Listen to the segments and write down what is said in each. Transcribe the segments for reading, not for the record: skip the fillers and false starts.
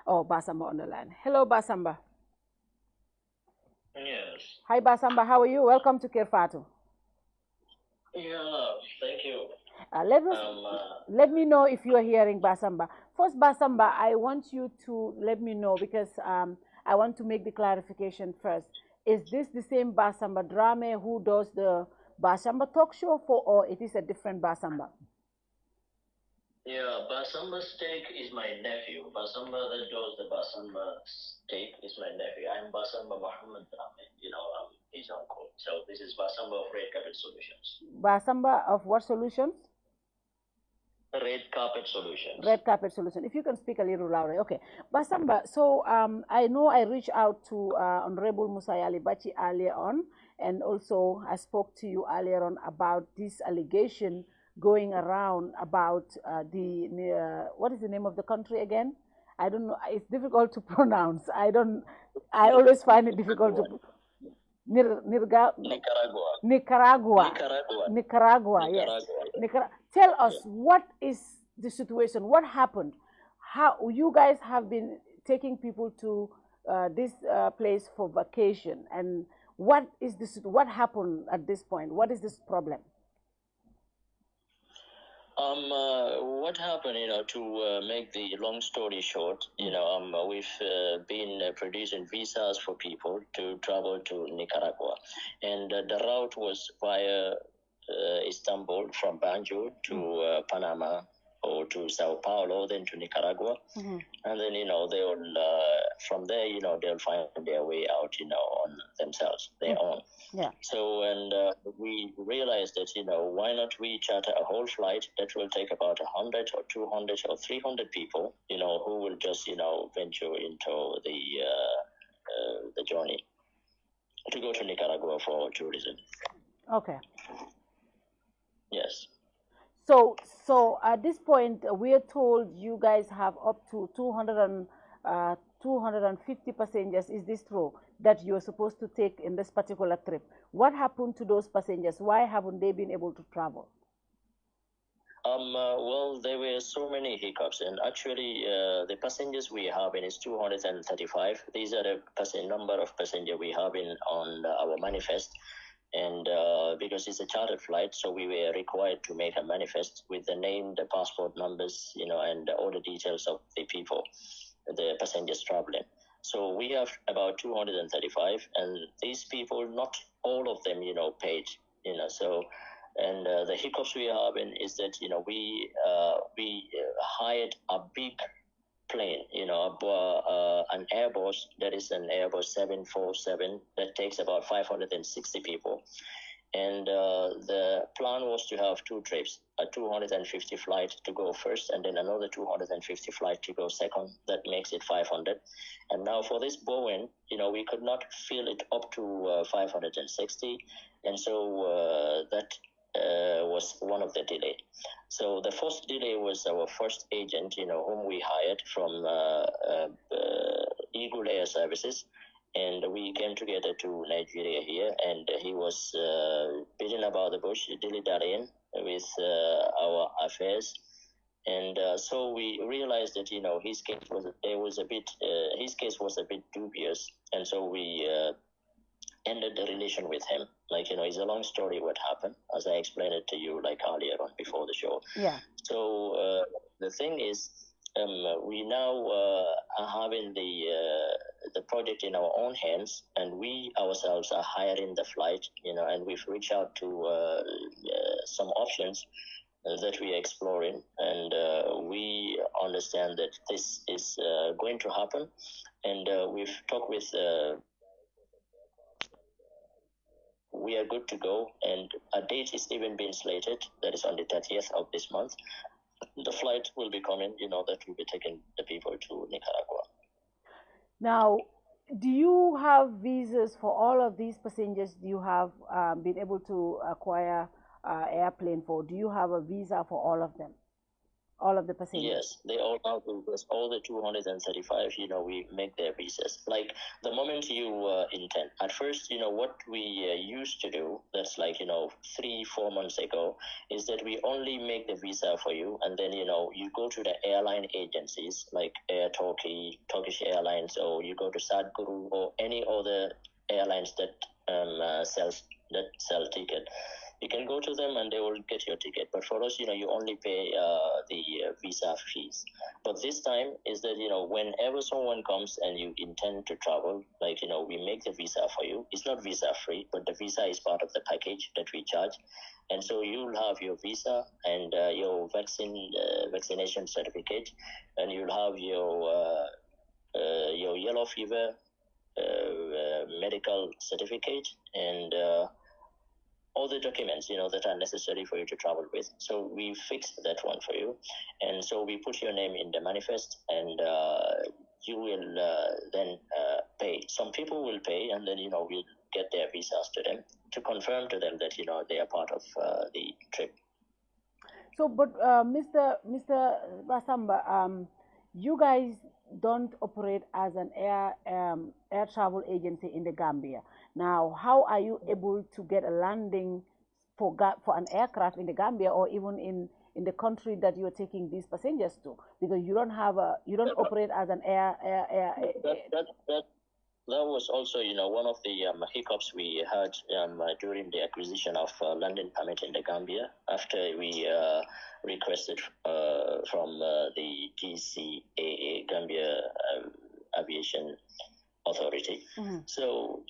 Oh, Basamba on the line. Hello, Basamba. Yes. Hi, Basamba. How are you? Welcome to Kirfatu. Yeah, thank you. Let us Um, uh, let me know if you are hearing Basamba. First, Basamba, I want you to let me know because I want to make the clarification first. Is this the same Basamba Drammeh who does the Basamba talk show for, or it is a different Basamba? yeah, Basamba Steak is my nephew. Basamba that does the Basamba Steak is my nephew. I'm Basamba Muhammad Drammeh. I'm his uncle. So this is Basamba of Red Carpet Solutions. Basamba of what solutions? Red Carpet Solutions. Red carpet solution. If you can speak a little louder, okay. Basamba, so I know I reached out to Honorable Musa Bachi earlier on, and also I spoke to you earlier on about this allegation going around about what is the name of the country again? I don't know. It's difficult to pronounce. I don't. I always find it difficult to. Nicaragua. Nicaragua. Nicaragua. Nicaragua, yes. Nicaragua. Tell us Yeah. what is the situation? What happened? How you guys have been taking people to this place for vacation, and what is this? What happened at this point? What is this problem? What happened, to make the long story short, we've been producing visas for people to travel to Nicaragua. And the route was via Istanbul from Banjul to Panama or to Sao Paulo, then to Nicaragua. And then, they will, from there, they'll find their way out, on themselves, their own. Yeah. So, and we realized that, why not we charter a whole flight that will take about 100 or 200 or 300 people, who will just, venture into the journey to go to Nicaragua for tourism. Okay. Yes. So at this point, we are told you guys have up to 250 passengers. Is this true that you're supposed to take in this particular trip? What happened to those passengers? Why haven't they been able to travel? Well, there were so many hiccups, and actually, the passengers we have in is 235. These are the number of passengers we have on our manifest. And because it's a chartered flight, so we were required to make a manifest with the name, the passport numbers, and all the details of the people, the passengers traveling. So we have about 235, and these people, not all of them, paid, so. And the hiccups we are having is that, we hired a big plane, an Airbus, that is an Airbus 747 that takes about 560 people. And the plan was to have two trips, a 250 flight to go first, and then another 250 flight to go second. That makes it 500. And now for this Boeing, we could not fill it up to 560. And so that was one of the delay. So the first delay was our first agent, whom we hired from Eagle Air Services, and we came together to Nigeria here, and he was beating about the bush, dilly-dallying with our affairs. And so we realized that his case was a bit dubious, and so we ended the relation with him. It's a long story what happened, as I explained it to you earlier on before the show. Yeah. So the thing is, we now are having the project in our own hands, and we ourselves are hiring the flight, and we've reached out to some options that we are exploring, and we understand that this is going to happen, and we've talked with we are good to go, and a date is even being slated, that is on the 30th of this month. The flight will be coming, that will be taking the people to Nicaragua. Now, do you have visas for all of these passengers you have been able to acquire airplane for? Do you have a visa for all of them? All of the passengers. Yes, they all have visas. All the 235, we make their visas. Like the moment you intend. At first, what we used to do, that's like, 3-4 months ago, is that we only make the visa for you. And then, you go to the airline agencies like Air Turkey, Turkish Airlines, or you go to Sadguru or any other airlines that sell ticket. You can go to them and they will get your ticket. But for us, you only pay the visa fees. But this time is that, whenever someone comes and you intend to travel, like, we make the visa for you. It's not visa free, but the visa is part of the package that we charge. And so you'll have your visa and your vaccination certificate, and you'll have your yellow fever medical certificate, and all the documents, that are necessary for you to travel with. So we fixed that one for you. And so we put your name in the manifest, and you will then pay. Some people will pay, and then, we'll get their visas to them to confirm to them that, they are part of the trip. So, but Mr. Basamba, you guys don't operate as an air travel agency in the Gambia. Now, how are you able to get a landing for an aircraft in the Gambia, or even in the country that you're taking these passengers to? Because you don't operate as an air. That was also, one of the hiccups we had during the acquisition of landing permit in the Gambia, after we requested from the GCAA, Gambia Aviation Authority. Mm-hmm. So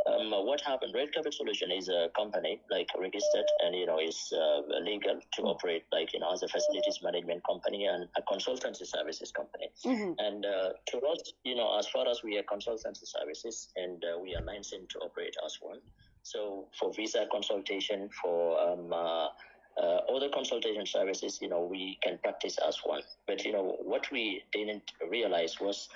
what happened? Red Carpet Solution is a company like registered, and is legal to operate like as a facilities management company and a consultancy services company. Mm-hmm. And to us, as far as we are consultancy services, and we are licensed to operate as one. So for visa consultation, for other consultation services, we can practice as one. But what we didn't realize was,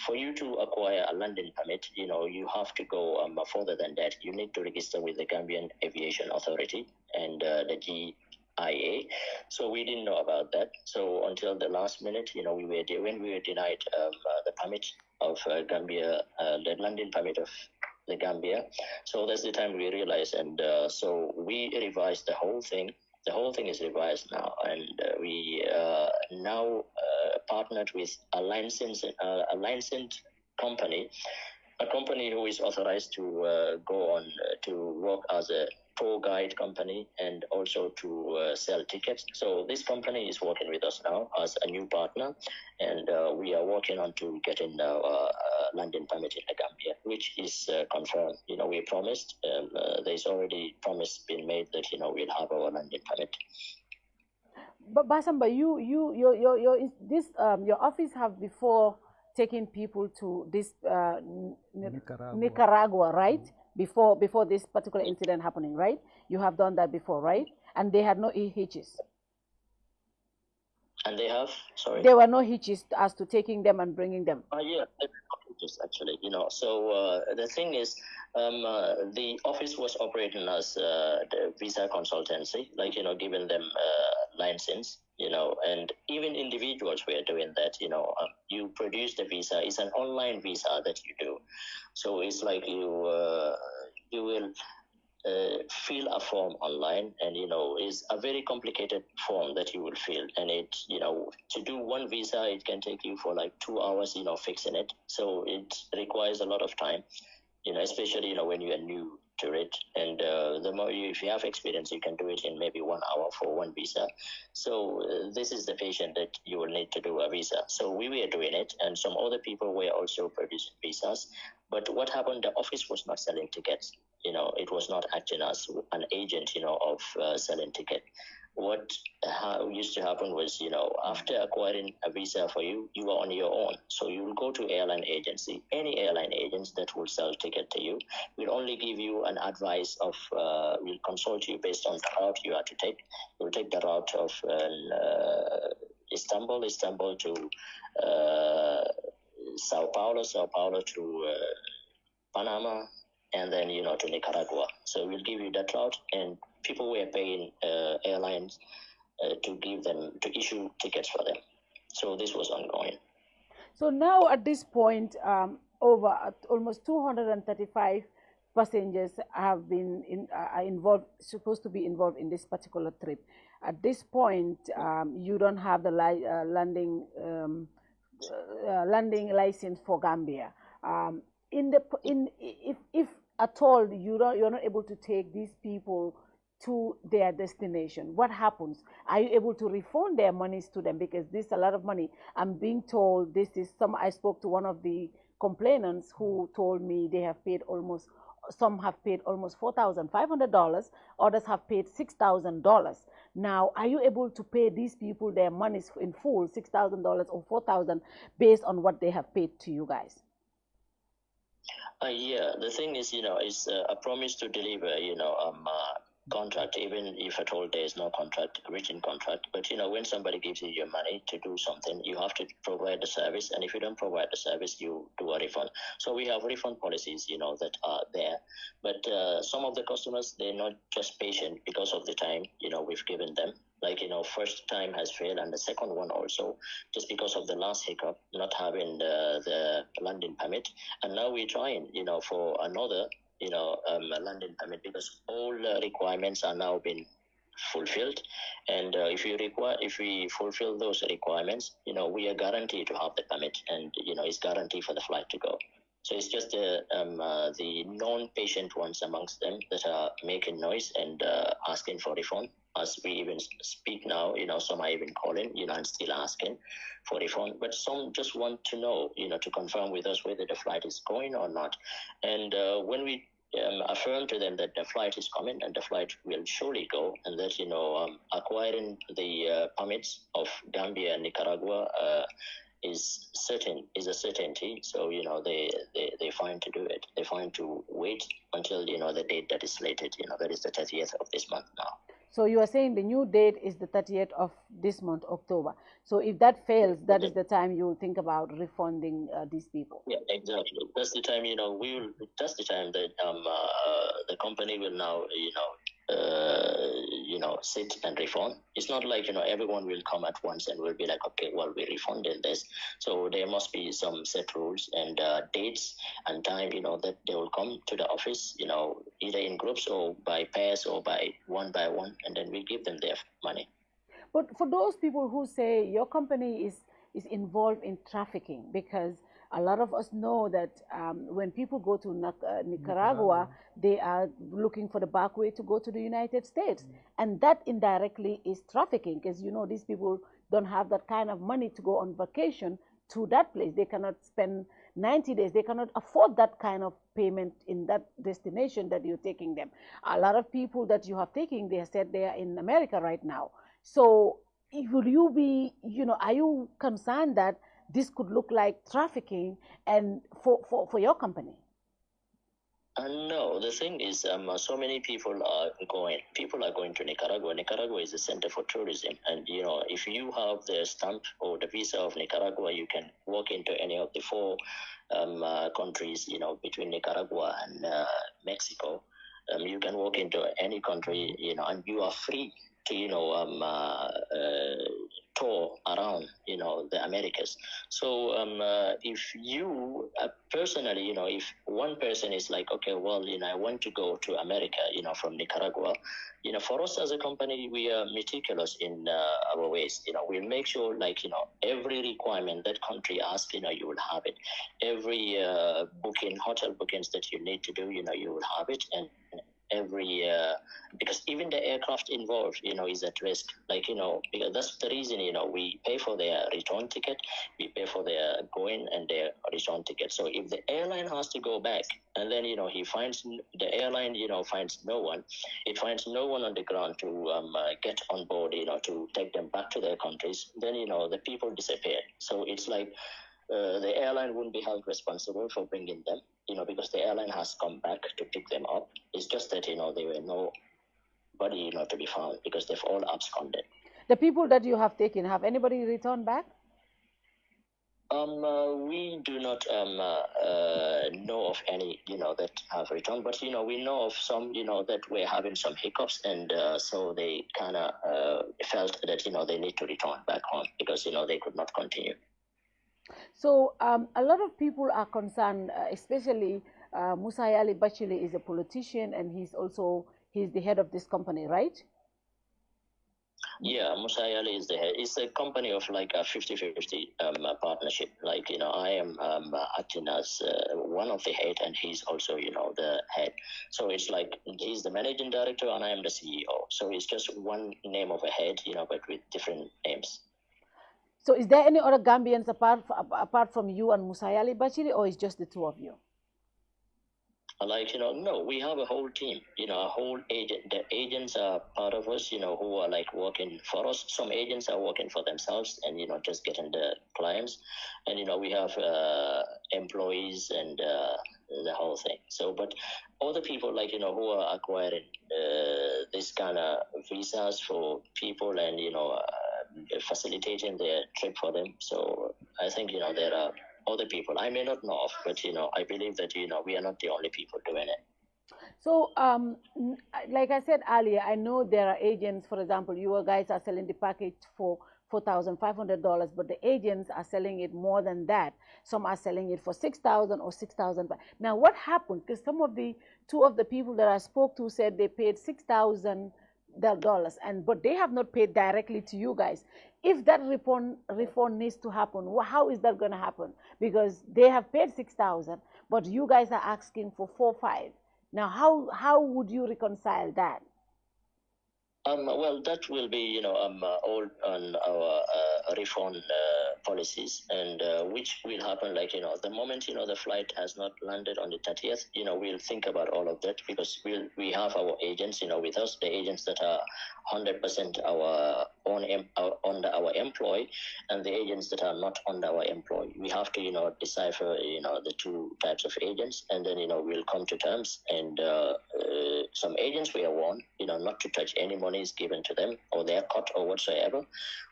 for you to acquire a landing permit, you have to go further than that. You need to register with the Gambian Aviation Authority and the GIA. So we didn't know about that. So until the last minute, when we were denied the permit of Gambia, the landing permit of the Gambia. So that's the time we realized, and so we revised the whole thing. The whole thing is revised now, and we now partnered with a licensed company, a company who is authorized to go on to work as a tour guide company and also to sell tickets. So this company is working with us now as a new partner, and we are working on to getting landing permit in the Gambia, which is confirmed. We promised. There's already promise been made that we'll have our landing permit. But Basamba, your office have before taken people to this Nicaragua, right? Before this particular incident happening, right? You have done that before, right? And they had no hitches. And they have, sorry? There were no hitches as to taking them and bringing them. Yeah, hitches actually, So the thing is, the office was operating as the visa consultancy, like, giving them license, and even individuals were doing that, you produce the visa. It's an online visa that you do. So it's like you will fill a form online, and it's a very complicated form that you will fill, and it to do one visa, it can take you for like 2 hours fixing it. So it requires a lot of time, especially when you are new to it, and the more if you have experience, you can do it in maybe 1 hour for one visa. So this is the patient that you will need to do a visa. So we were doing it, and some other people were also producing visas. But what happened, the office was not selling tickets. It was not acting as an agent, of selling ticket. What used to happen was, after acquiring a visa for you, you are on your own. So you will go to airline agency. Any airline agents that will sell ticket to you will only give you an advice of, will consult you based on the route you are to take. You will take the route of Istanbul to Sao Paulo to Panama, and then to Nicaragua. So we'll give you that route, and people were paying airlines to give them, to issue tickets for them. So this was ongoing. So now at this point, over almost 235 passengers have been are involved, supposed to be involved in this particular trip. At this point, you don't have the landing license for Gambia. If at all you're not able to take these people to their destination, what happens? Are you able to refund their monies to them? Because this is a lot of money. I'm being told this is some. I spoke to one of the complainants who told me they have paid almost. Some have paid almost $4,500. Others have paid $6,000. Now, are you able to pay these people their monies in full, $6,000 or $4,000, based on what they have paid to you guys? Yeah, the thing is, it's a promise to deliver, contract, even if at all there is no contract, written contract. But, when somebody gives you your money to do something, you have to provide the service. And if you don't provide the service, you do a refund. So we have refund policies, that are there. But some of the customers, they're not just patient because of the time, we've given them. Like, first time has failed, and the second one also, just because of the last hiccup, not having the landing permit. And now we're trying, for another, landing permit, because all requirements are now being fulfilled. And if we fulfill those requirements, we are guaranteed to have the permit, and, it's guaranteed for the flight to go. So it's just the non-patient ones amongst them that are making noise and asking for refund. As we even speak now, some are even calling, and still asking for refund. But some just want to know, to confirm with us whether the flight is going or not. And when we affirm to them that the flight is coming and the flight will surely go, and that, acquiring the permits of Gambia and Nicaragua is a certainty. So, they're fine to do it. They're fine to wait until, the date that is slated, that is the 30th of this month now. So you are saying the new date is the 30th of this month, October. So if that fails, that is the time you will think about refunding these people. Yeah, exactly. That's the time, that's the time that the company will now, sit and refund. It's not like, everyone will come at once and will be like, okay, well, we refunded this. So there must be some set rules and dates and time, that they will come to the office, either in groups or by pairs or by one, and then we give them their money. But for those people who say your company is involved in trafficking, because a lot of us know that when people go to Nicaragua, they are looking for the back way to go to the United States. And that indirectly is trafficking, because, these people don't have that kind of money to go on vacation to that place. They cannot spend 90 days. They cannot afford that kind of payment in that destination that you're taking them. A lot of people that you have taken, they said they are in America right now. So will you be, are you concerned that this could look like trafficking and for your company? No, the thing is, so many people are going to Nicaragua. Nicaragua is a center for tourism. And, if you have the stamp or the visa of Nicaragua, you can walk into any of the four countries, between Nicaragua and Mexico. You can walk into any country, and you are free to, tour around, the Americas. So if you personally, if one person is like, okay, well, I want to go to America, from Nicaragua, for us as a company, we are meticulous in our ways. We'll make sure, like, every requirement that country asks, you will have it. Every hotel bookings that you need to do, you will have it. And every because even the aircraft involved, is at risk. Like, because that's the reason, we pay for their return ticket, we pay for their going and their return ticket. So if the airline has to go back, and then, he finds the airline, finds no one, it finds no one on the ground to get on board, to take them back to their countries, then, the people disappear. So it's like, the airline wouldn't be held responsible for bringing them, because the airline has come back to pick them up. It's just that, there were nobody, to be found, because they've all absconded. The people that you have taken, have anybody returned back? We do not know of any, that have returned, but we know of some, that were having some hiccups, and so they kind of felt that they need to return back home because they could not continue. So a lot of people are concerned, especially Musa Batchelgy is a politician, and he's the head of this company, right? Yeah, Musa is the head. It's a company of like a 50-50 partnership. Like, I am acting as one of the head, and he's also, the head. So it's like he's the managing director and I am the CEO. So it's just one name of a head, but with different names. So is there any other Gambians apart from you and Musa Batchelgy, or is just the two of you? Like, no, we have a whole team, a whole agent. The agents are part of us, who are like working for us. Some agents are working for themselves and, just getting the clients. And, we have employees and the whole thing. So, but other people like, who are acquiring this kind of visas for people and, facilitating their trip for them. So I think, there are other people I may not know of, but I believe that we are not the only people doing it. So, like I said earlier, I know there are agents. For example, you guys are selling the package for $4,500, but the agents are selling it more than that. Some are selling it for 6,000 or 6,000. Now, what happened? Because two of the people that I spoke to said they paid $6,000, but they have not paid directly to you guys. If that refund needs to happen, how is that going to happen? Because they have paid 6,000, but you guys are asking for 4,500. Now, how would you reconcile that? Well, that will be, all on our refund policies, and which will happen, like, the moment, the flight has not landed on the 30th, we'll think about all of that because we have our agents, with us, the agents that are 100% our own under our employ, and the agents that are not under our employ. We have to, decipher, the two types of agents, and then, we'll come to terms. And some agents we are warned, not to touch any money is given to them or their cut or whatsoever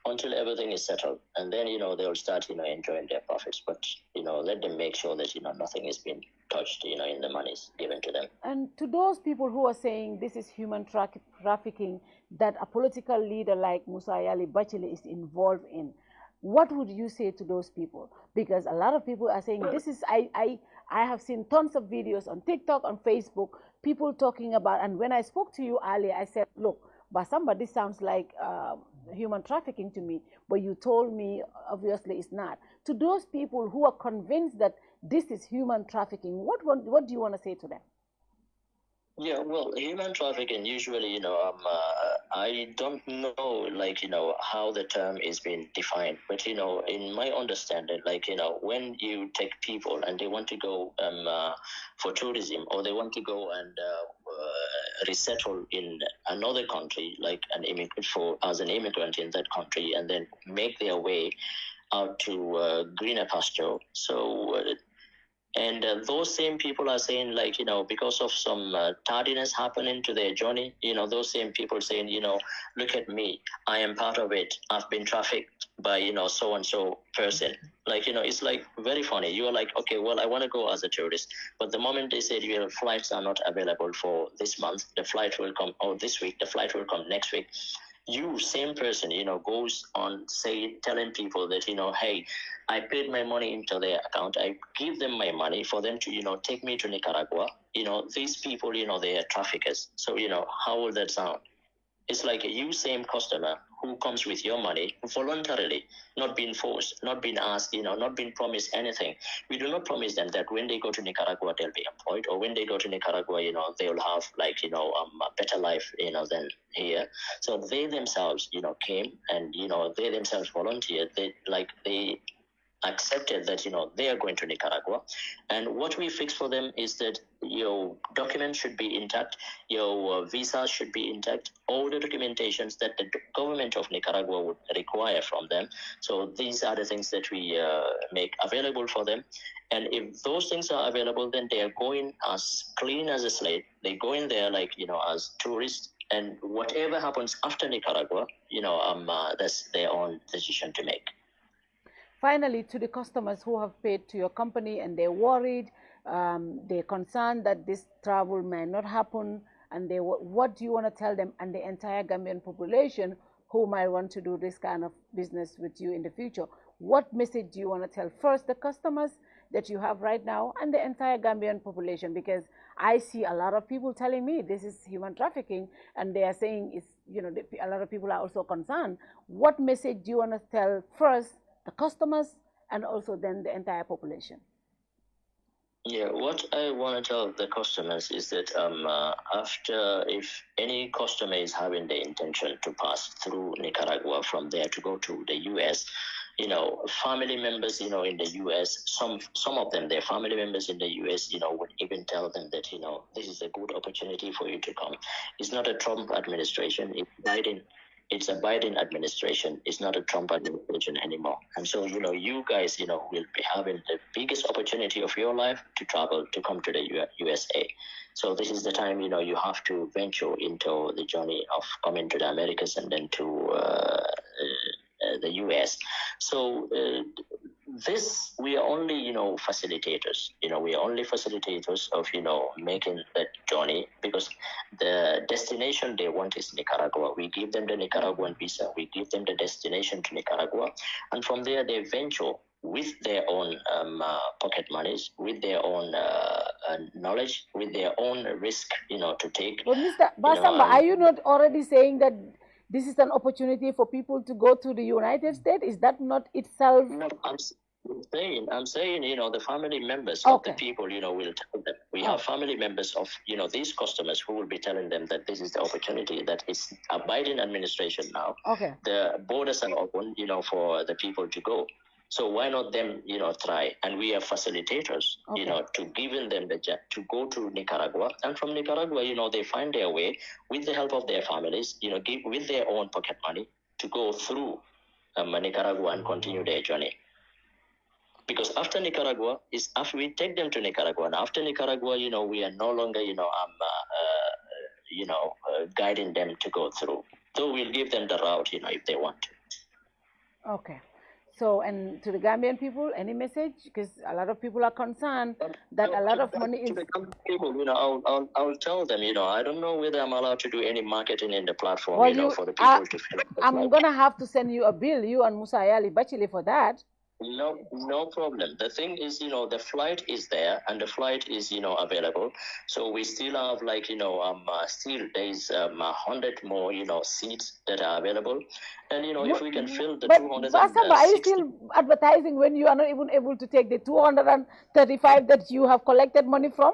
until everything is settled, and then they'll start enjoying their profits, but let them make sure that nothing is being touched in the monies given to them. And to those people who are saying this is human trafficking that a political leader like Musa Batchelgy is involved in, what would you say to those people? Because a lot of people are saying this is I have seen tons of videos on TikTok, on Facebook, people talking about, and when I spoke to you earlier, I said, look, Basamba, this sounds like human trafficking to me, but you told me obviously it's not. To those people who are convinced that this is human trafficking, what do you want to say to them? Yeah, well, human trafficking usually, I don't know, like, how the term is being defined, but, in my understanding, like, when you take people and they want to go for tourism, or they want to go and resettle in another country, like an immigrant as an immigrant in that country, and then make their way out to greener pasture. So and those same people are saying, like, because of some tardiness happening to their journey, those same people saying, look at me, I am part of it. I've been trafficked by, so-and-so person. Like, it's like very funny. You are like, okay, well, I want to go as a tourist. But the moment they said your flights are not available for this month, the flight will come, or this week, the flight will come next week. You, same person, goes on telling people that, hey, I paid my money into their account. I give them my money for them to, take me to Nicaragua. These people, they are traffickers. So, how will that sound? It's like you, same customer who comes with your money voluntarily, not being forced, not being asked, not being promised anything. We do not promise them that when they go to Nicaragua, they'll be employed, or when they go to Nicaragua, they'll have like, a better life, than here. So they themselves, came and, they themselves volunteered. They accepted that they are going to Nicaragua, and what we fix for them is that your documents should be intact, your visa should be intact, all the documentations that the government of Nicaragua would require from them. So these are the things that we make available for them, and if those things are available, then they are going as clean as a slate. They go in there like as tourists, and whatever happens after Nicaragua, that's their own decision to make. Finally, to the customers who have paid to your company and they're worried, they're concerned that this travel may not happen, and what do you want to tell them and the entire Gambian population who might want to do this kind of business with you in the future? What message do you want to tell first the customers that you have right now and the entire Gambian population? Because I see a lot of people telling me this is human trafficking, and they are saying it's, a lot of people are also concerned. What message do you want to tell first the customers and also then the entire population? Yeah, what I want to tell the customers is that after, if any customer is having the intention to pass through Nicaragua from there to go to the U.S., family members, in the U.S., some of them, their family members in the U.S., would even tell them that, this is a good opportunity for you to come. It's not a Trump administration. It's Biden. It's a Biden administration. It's not a Trump administration anymore. And so, you guys, will be having the biggest opportunity of your life to travel, to come to the USA. So this is the time, you have to venture into the journey of coming to the Americas and then to the US. So this, we are only, facilitators. We are only facilitators of, making that journey, because the destination they want is Nicaragua. We give them the Nicaraguan visa. We give them the destination to Nicaragua. And from there, they venture with their own pocket monies, with their own knowledge, with their own risk, to take. But Mr. Basamba, are you not already saying that this is an opportunity for people to go to the United States? Is that not itself? No, I'm saying, the family members of the people, will tell them. We have family members of, these customers who will be telling them that this is the opportunity, that it's a Biden administration now. Okay. The borders are open, for the people to go. So why not them, try? And we are facilitators, to giving them the job to go to Nicaragua. And from Nicaragua, they find their way with the help of their families, give with their own pocket money to go through Nicaragua and continue their journey. Because after Nicaragua, after we take them to Nicaragua, and after Nicaragua, we are no longer, guiding them to go through. So we'll give them the route, if they want to. Okay. So, and to the Gambian people, any message? Because a lot of people are concerned that a lot of money is. To the Gambian people, I'll tell them, I don't know whether I'm allowed to do any marketing in the platform, for the people to feel. I'm gonna have to send you a bill, you and Musa Batchelly, for that. No problem. The thing is, the flight is there and the flight is, available. So we still have still there's 100 more, seats that are available. And, if we can fill the 200. Basamba, are you still advertising when you are not even able to take the 235 that you have collected money from?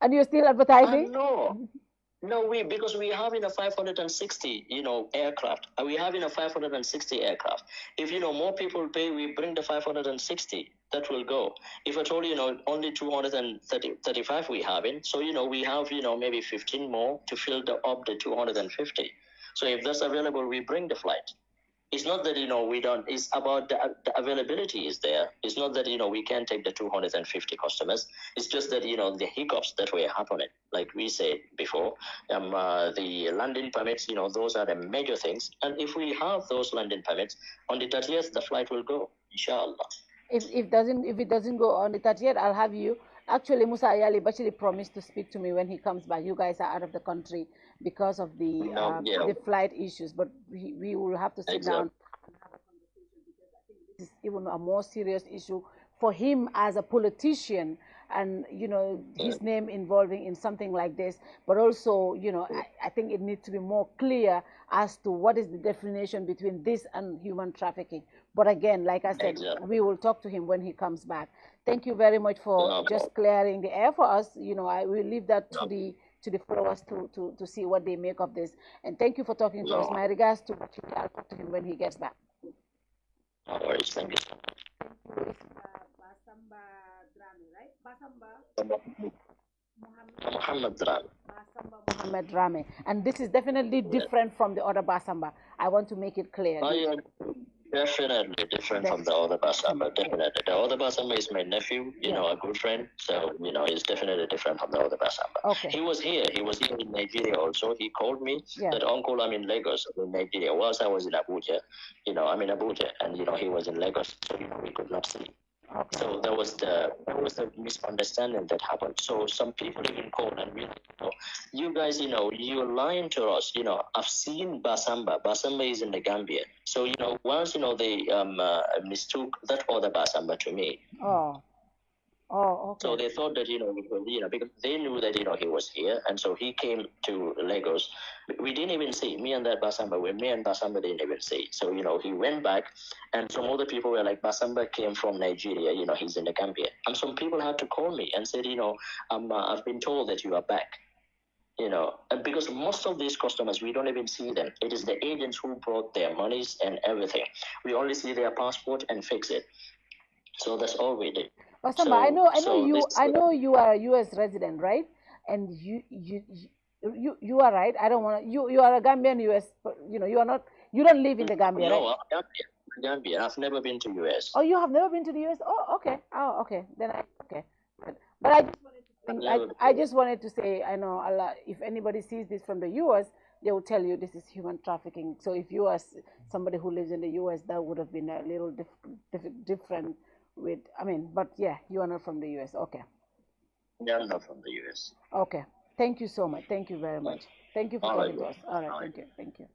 And you're still advertising? No, because we have a 560, aircraft. We have a 560 aircraft. If, more people pay, we bring the 560. That will go. If at all, only 235 we have in. So, we have, maybe 15 more to fill up the 250. So if that's available, we bring the flight. It's not that, we don't, it's about the availability is there. It's not that, we can't take the 250 customers. It's just that, the hiccups that were happening, like we said before, the landing permits, those are the major things. And if we have those landing permits, on the 30th, the flight will go, inshallah. If it doesn't go on the 30th, I'll have you. Actually, Musa Batchelly promised to speak to me when he comes back. You guys are out of the country because of the flight issues, but we will have to sit down and have a conversation, because I think this is even a more serious issue for him as a politician, and his name involving in something like this. But also, I think it needs to be more clear as to what is the definition between this and human trafficking. But again, like I said, we will talk to him when he comes back. Thank you very much for just clearing the air for us. I will leave that to the followers to see what they make of this. And thank you for talking to us. My regards to Batchelly. I'll talk to him when he gets back. No worries. Thank you. Basamba Drammeh, right? Basamba Muhammad Drammeh. Basamba Muhammad Drammeh. And this is definitely different from the other Basamba. I want to make it clear. Definitely different from the other Basamba. Definitely. The other Basamba is my nephew, you know, a good friend. So, you know, he's definitely different from the other Basamba. Okay. He was here. He was here in Nigeria also. He called me that, uncle, I'm in Lagos, in Nigeria. Whilst I was in Abuja, you know, I'm in Abuja, and, you know, he was in Lagos. So, you know, we could not see. Okay. So that was the misunderstanding that happened. So some people even called and we, you guys, you know, you're lying to us. You know, I've seen Basamba. Basamba is in the Gambia. So, you know, once, you know, they mistook that other Basamba to me. Oh. Oh, okay. So they thought that, you know, because they knew that, you know, he was here. And so he came to Lagos. We didn't even see, me and Basamba didn't even see. So, you know, he went back and some other people were like, Basamba came from Nigeria, you know, he's in the Gambia. And some people had to call me and said, you know, I've been told that you are back. You know, and because most of these customers, we don't even see them. It is the agents who brought their monies and everything. We only see their passport and fix it. So that's all we did. Basamba, I know you are a U.S. resident, right? And you are right. I don't want to. You are a Gambian U.S. You know, you are not. You don't live in the Gambia, no, right? I'm Gambia. I've never been to U.S. Oh, you have never been to the U.S. Oh, okay. Oh, okay. Then but I just wanted to say, I know Allah, if anybody sees this from the U.S., they will tell you this is human trafficking. So if you are somebody who lives in the U.S., that would have been a little different. But yeah, you are not from the U.S. Okay. Yeah, I'm not from the U.S. Okay. Thank you so much. Thank you very much. Thank you for talking to us. All right. Thank you. Thank you.